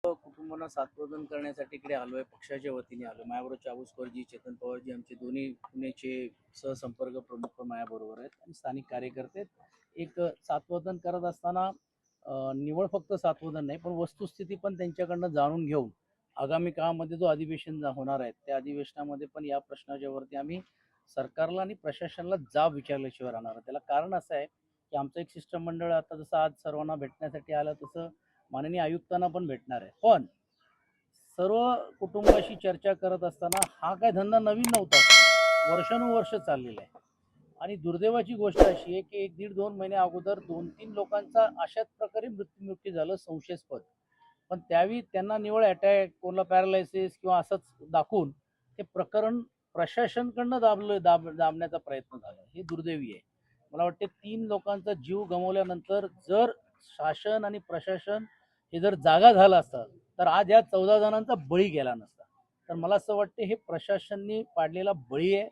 कुटुंबांना सात्वधन करण्यासाठी इकडे आलोय, पक्षाच्या वतीने आलो. माझ्याबरोबर चाबुस्करजी, चेतन पवारजी आमचे दोन्ही पुणेचे सहसंपर्क प्रमुख माझ्याबरोबर आहेत आणि स्थानिक कार्यकर्ते आहेत. एक सात्वधन करत असताना निवळ फक्त सात्वधन नाही, पण वस्तुस्थिती पण त्यांच्याकडनं जाणून घेऊन आगामी काळामध्ये जो अधिवेशन होणार आहे त्या अधिवेशनामध्ये पण या प्रश्नाच्या वरती आम्ही सरकारला आणि प्रशासनाला जाब विचारल्याशिवाय राहणार आहे. त्याला कारण असं आहे की आमचं एक शिष्टमंडळ आता जसं आज सर्वांना भेटण्यासाठी आलं तसं माननीय आयुक्तांना पण भेटणार आहे. पण सर्व कुटुंबाशी चर्चा करत असताना हा काय धंदा नवीन नव्हता, वर्षानुवर्ष चाललेला आहे. आणि दुर्दैवाची गोष्ट अशी आहे की 1-1.5-2 महिने अगोदर 2-3 लोकांचा अशाच प्रकारे मृत्यू झालं संशयास्पद. पण त्यावेळी त्यांना निवळ अटॅक, कोणाला पॅरालायसिस किंवा असंच दाखवून ते प्रकरण प्रशासनकडनं दाबण्याचा प्रयत्न झाला. हे दुर्दैवी आहे. मला वाटते 3 लोकांचा जीव गमावल्यानंतर जर शासन आणि प्रशासन हे जर जागा झालं असतं तर आज या 14 जणांचा बळी गेला नसता. तर मला असं वाटते हे प्रशासनाने पाडलेला बळी आहे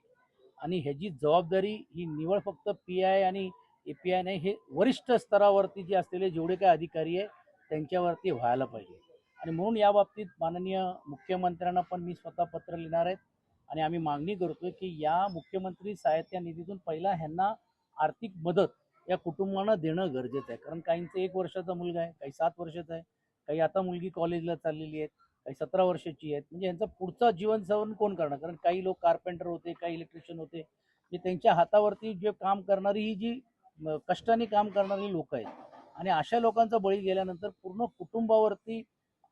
आणि ह्याची जबाबदारी ही निवळ फक्त PI आणि API नाही, हे वरिष्ठ स्तरावरती जे असलेले जेवढे काही अधिकारी आहे त्यांच्यावरती व्हायला पाहिजे. आणि म्हणून या बाबतीत माननीय मुख्यमंत्र्यांना पण मी स्वतः पत्र लिहिणार आहे आणि आम्ही मागणी करतोय की या मुख्यमंत्री सहाय्यता निधीतून पहिला ह्यांना आर्थिक मदत या कुटुंबांना देणं गरजेचं आहे. कारण काहींचं 1 वर्षाचा मुलगा आहे, काही 7 वर्षाचा आहे, काही आता मुलगी कॉलेजला चाललेली आहेत, काही 17 वर्षाची आहेत. म्हणजे यांचा पुढचा जीवन सवरून कोण करणार? कारण काही लोक कार्पेंटर होते, काही इलेक्ट्रिशियन होते, जे त्यांच्या हातावरती जे काम करणारी ही जी कष्टाने काम करणारी लोक आहेत आणि अशा लोकांचा बळी गेल्यानंतर पूर्ण कुटुंबावरती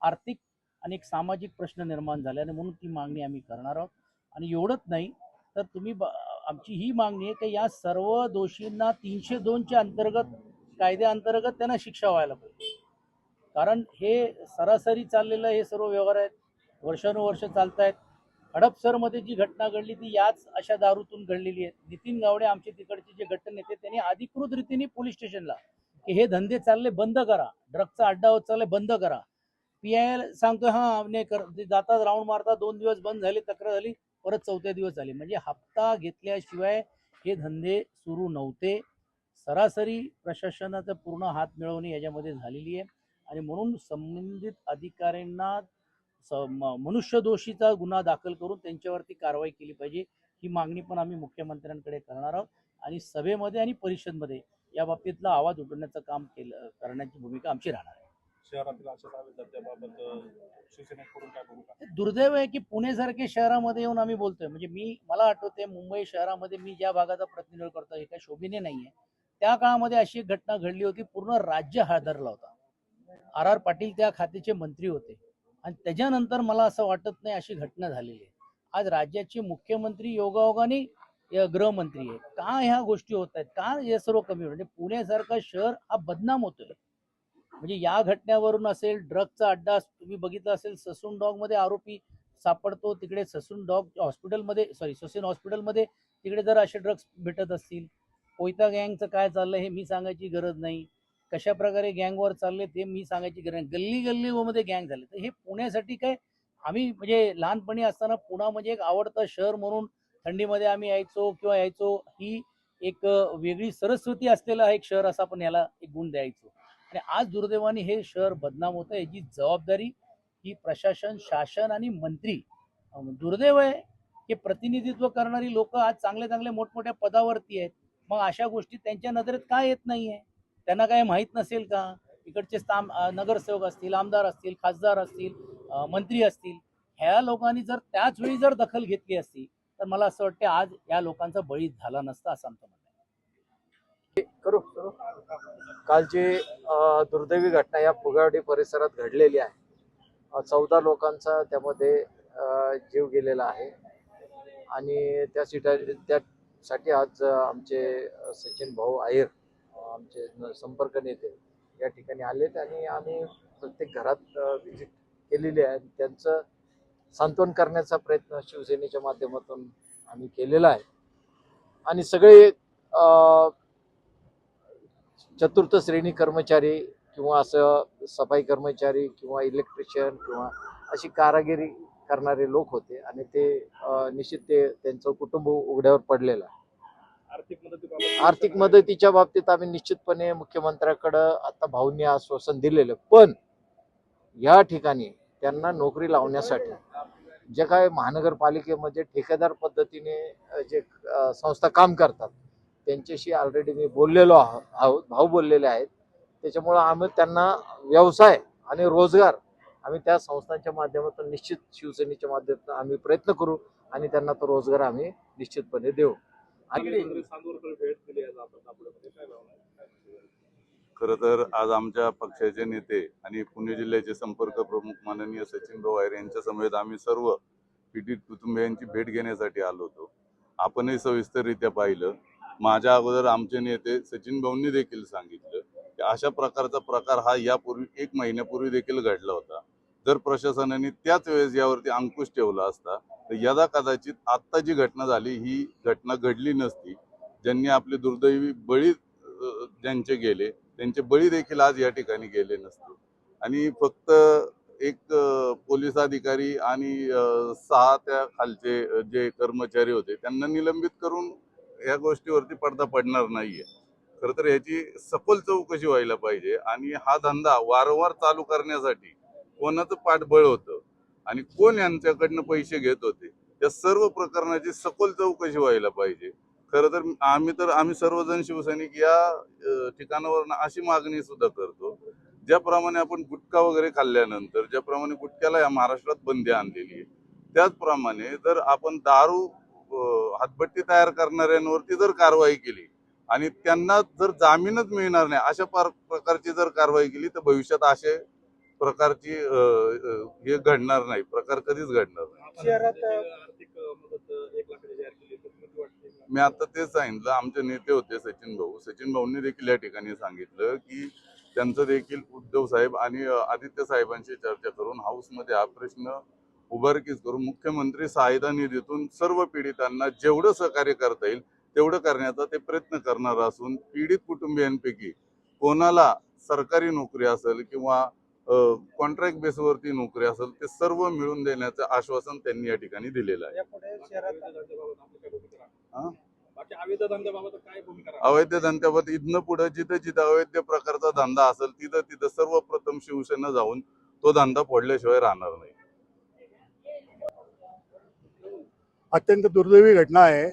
आर्थिक आणि एक सामाजिक प्रश्न निर्माण झाले आणि म्हणून ती मागणी आम्ही करणार आहोत. आणि एवढंच नाही तर तुम्ही आमची ही मागणी आहे की या सर्व दोषींना 302च्या अंतर्गत कायद्याअंतर्गत त्यांना शिक्षा व्हायला पाहिजे. कारण हे सरासरी चाललेलं हे सर्व व्यवहार आहेत, वर्षानुवर्ष चालत आहेत. हडपसरमध्ये जी घटना घडली ती याच अशा दारूतून घडलेली आहे. नितीन गावडे आमचे तिकडचे जे गटनेते त्यांनी अधिकृत रीतीने पोलीस स्टेशनला की हे धंदे चालले बंद करा, ड्रगचा अड्डा होत चालले बंद करा. PI सांगतो हा नाही कर, जातात राऊंड मारतात, 2 दिवस बंद झाले, तक्रार झाली, परत 4थ्या दिवस झाली. म्हणजे हप्ता घेतल्याशिवाय हे धंदे सुरू नव्हते. सरासरी प्रशासनाचा पूर्ण हात मिळवणी याच्यामध्ये झालेली आहे आणि म्हणून संबंधित अधिकाऱ्यांना मनुष्यदोषीचा गुन्हा दाखल करून त्यांच्यावरती कारवाई केली पाहिजे. ही मागणी पण आम्ही मुख्यमंत्र्यांकडे करणार आहोत आणि सभेमध्ये आणि परिषदेमध्ये या बाबतीतला आवाज उठवण्याचं काम करण्याची भूमिका आमची राहणार आहे. शहरातील अशा दर्जाबाबत शिवसेनेकडून काय भूमिका? दुर्दैव आहे की पुणेसारख्या शहरामध्ये येऊन आम्ही बोलतोय. म्हणजे मला आठवते मुंबई शहरामध्ये मी ज्या भागाचा प्रतिनिधित्व करतो हे काही शोभनीय नाहीये, त्या काळामध्ये अशी एक घटना घडली होती, पूर्ण राज्य हादरला होता. RR पाटील त्या खात्याचे मंत्री होते आणि त्याच्यानंतर मला असं वाटत नाही अशी घटना झालेली आहे. आज राज्याचे मुख्यमंत्री योगायोगाने गृहमंत्री आहे. का ह्या गोष्टी होत आहेत? का हे सर्व कमी होत? म्हणजे पुण्यासारखं शहर हा बदनाम होतोय. म्हणजे या घटनेवरून असेल, ड्रगचा अड्डा तुम्ही बघितला असेल, ससून डॉग मध्ये आरोपी सापडतो, तिकडे ससून डॉग हॉस्पिटलमध्ये ससून हॉस्पिटलमध्ये तिकडे जर असे ड्रग्स भेटत असतील. कोयता गँगचं काय चाललंय हे मी सांगायची गरज नाही. कशा प्रकारे गँगवर चालले ते मी सांगायची गरज नाही. गल्ली गल्लीमध्ये गँग झाले. तर हे पुण्यासाठी काय, आम्ही म्हणजे लहानपणी असताना पुणा म्हणजे एक आवडतं शहर म्हणून थंडीमध्ये आम्ही यायचो. ही एक वेगळी सरस्वती असलेला एक शहर असा आपण याला एक गुण द्यायचो. आणि आज दुर्दैवाने हे शहर बदनाम होतं. याची जबाबदारी ही प्रशासन, शासन आणि मंत्री. दुर्दैव आहे की प्रतिनिधित्व करणारी लोक आज चांगले मोठमोठ्या पदावरती आहेत. मग अशा गोष्टी त्यांच्या नजरेत काय येत नाहीये? त्यांना काय माहीत नसेल का? इकडचे नगरसेवक असतील, आमदार असतील, खासदार असतील, मंत्री असतील, ह्या लोकांनी जर त्याच वेळी जर दखल घेतली असती तर मला असं वाटतं आज या लोकांचा बळी झाला नसता असं आमचं म्हणणं आहे. कालची दुर्दैवी घटना या फुगावडी परिसरात घडलेली आहे. 14 लोकांचा त्यामध्ये जीव गेलेला आहे आणि त्यासाठी आज आमचे सचिन भाऊ अय्यर, आमचे संपर्क नेते या ठिकाणी आलेत आणि आम्ही प्रत्येक घरात व्हिजिट केलेली आहे. त्यांचं सांत्वन करण्याचा प्रयत्न शिवसेनेच्या माध्यमातून आम्ही केलेला आहे आणि सगळे चतुर्थ श्रेणी कर्मचारी किंवा असं सफाई कर्मचारी किंवा इलेक्ट्रिशियन किंवा अशी कारागिरी करणारे लोक होते आणि ते निश्चित त्यांचं कुटुंब उघड्यावर पडलेलं आहे. आर्थिक मदतीच्या बाबतीत आम्ही निश्चितपणे मुख्यमंत्र्याकडे आता भाऊंनी आश्वासन दिलेलं, पण या ठिकाणी त्यांना नोकरी लावण्यासाठी जे काय महानगरपालिकेमध्ये ठेकेदार पद्धतीने जे संस्था काम करतात त्यांच्याशी ऑलरेडी मी बोललेलो आहोत, भाऊ बोललेले आहेत. त्याच्यामुळं आम्ही त्यांना व्यवसाय आणि रोजगार आम्ही त्या संस्थांच्या माध्यमातून निश्चित शिवसेनेच्या माध्यमातून आम्ही प्रयत्न करू आणि त्यांना तो रोजगार आम्ही निश्चितपणे देऊ. चांदोरकर भेट दिली आहे आपण आपल्यामध्ये काय भावना आहे? खरं तर आज आमच्या पक्षाचे नेते आणि पुणे जिल्ह्याचे संपर्क प्रमुख माननीय सचिन भाऊ आहेर यांच्या समेत आम्ही सर्व पीडित कुटुंबियांची भेट घेण्यासाठी आलो होतो. आपणही सविस्तररित्या पाहिलं. माझ्या अगोदर आमचे नेते सचिन भाऊंनी देखील सांगितलं की अशा प्रकारचा प्रकार हा यापूर्वी 1 महिन्यापूर्वी देखील घडला होता. जर प्रशासनाने त्याच वेळेस यावरती अंकुश ठेवला असता तर यदा कदाचित आत्ता जी घटना झाली ही घटना घडली नसती. ज्यांनी आपले दुर्दैवी बळी ज्यांचे गेले त्यांचे बळी देखील आज या ठिकाणी गेले नसते. आणि फक्त एक पोलीस अधिकारी आणि 6 त्या खालचे जे कर्मचारी होते त्यांना निलंबित करून या गोष्टीवरती पडदा पडणार नाहीये. खरं तर याची सखोल चौकशी व्हायला पाहिजे आणि हा धंदा वारंवार चालू करण्यासाठी कोणाचं पाठबळ होतं आणि कोण यांच्याकडनं पैसे घेत होते या सर्व प्रकरणाची सखोल चौकशी व्हायला पाहिजे. खरं तर आम्ही सर्वजण शिवसैनिक या ठिकाणावर अशी मागणी सुद्धा करतो. ज्याप्रमाणे आपण गुटखा वगैरे खाल्ल्यानंतर ज्याप्रमाणे गुटख्याला या महाराष्ट्रात बंदी आणलेली आहे त्याचप्रमाणे जर आपण दारू हातभट्टी तयार करणाऱ्यांवरती जर कारवाई केली आणि त्यांना जर जामीनच मिळणार नाही अशा प्रकारची जर कारवाई केली तर भविष्यात असे प्रकारची हे घडणार नाही, प्रकार कधीच घडणार नाही. शहरात आर्थिक मदत 1 लाखाची जाहीर केली तर किती वाटते? मी आता तेच सांगितलं. आमचे नेते होते सचिन भाऊंनी देखील या ठिकाणी सांगितलं की त्यांचं देखील उद्धव साहेब आणि आदित्य साहेबांशी चर्चा करून हाऊसमध्ये हा प्रश्न उभारकीस करून मुख्यमंत्री सहायता निधीतून सर्व पीडितांना जेवढं सहकार्य करता येईल तेवढं करण्याचा ते प्रयत्न करणार असून पीडित कुटुंबियांपैकी कोणाला सरकारी नोकरी असेल किंवा कॉन्ट्रॅक्ट बेसवरती नोकरी असेल ते सर्व मिळवून देण्याचं आश्वासन त्यांनी या ठिकाणी दिलेलं आहे. यापुढे शहरात हा? बाकी अवैध धंद्याबाबत काय भूमिका राहणार? अवैध धंद्याबाबत इथनं पुढे जिथं अवैध प्रकारचा धंदा असेल तिथं सर्वप्रथम शिवसेना जाऊन तो धंदा फोडल्याशिवाय राहणार नाही. अत्यंत दुर्दैवी घटना आहे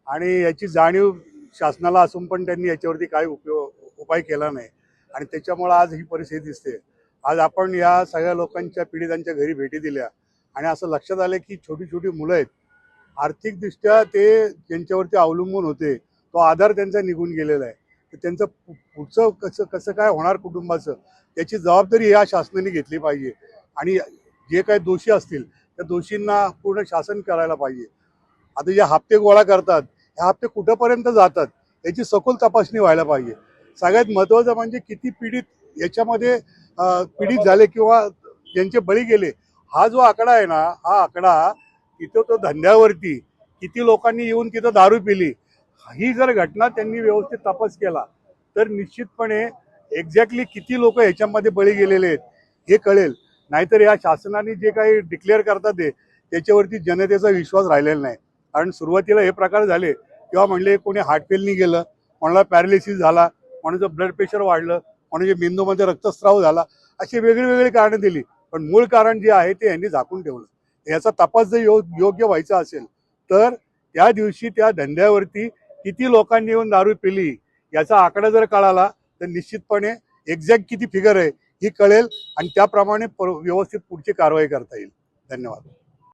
आणि याची जाणीव शासनाला असून पण त्यांनी याच्यावरती काही उपाय केला नाही आणि त्याच्यामुळे आज ही परिस्थिती दिसते. आज आपण या सगळ्या लोकांच्या पीडितांच्या घरी भेटी दिल्या आणि असं लक्षात आलं की छोटी छोटी मुलं आहेत. आर्थिकदृष्ट्या ते ज्यांच्यावरती अवलंबून होते तो आधार त्यांचा निघून गेलेला आहे. तर त्यांचं पुढचं कसं काय होणार कुटुंबाचं त्याची जबाबदारी या शासनाने घेतली पाहिजे आणि जे काही दोषी असतील त्या दोषींना पूर्ण शासन करायला पाहिजे. आता जे हप्ते गोळा करतात हे हप्ते कुठंपर्यंत जातात याची सखोल तपासणी व्हायला पाहिजे. सगळ्यात महत्त्वाचं म्हणजे किती पीडित याच्यामध्ये पीडित झाले किंवा ज्यांचे बळी गेले हा जो आकडा आहे ना हा आकडा तिथं तो धंद्यावरती किती लोकांनी येऊन तिथं दारू पिली ही जर घटना त्यांनी व्यवस्थित तपास केला तर निश्चितपणे एक्झॅक्टली किती लोक ह्याच्यामध्ये बळी गेलेले आहेत हे कळेल. नाहीतर या शासनाने जे काही डिक्लेअर करतात त्याच्यावरती जनतेचा विश्वास राहिलेला नाही. कारण सुरुवातीला हे प्रकार झाले तेव्हा म्हणले कोणी हार्ट फेलनी गेलं, कोणाला पॅरालिसिस झाला, कोणाचं ब्लड प्रेशर वाढलं, कोणाच्या मेंदूमध्ये रक्तस्राव झाला, अशी वेगळी कारणं दिली. पण मूळ कारण जे आहे ते यांनी झाकून ठेवलं. याचा तपास जर योग्य व्हायचा असेल तर त्या दिवशी त्या धंद्यावरती किती लोकांनी येऊन दारू पिली याचा आकडा जर कळाला तर निश्चितपणे एक्झॅक्ट किती फिगर आहे ही कळेल आणि त्याप्रमाणे व्यवस्थित पुढची कारवाई करता येईल. धन्यवाद.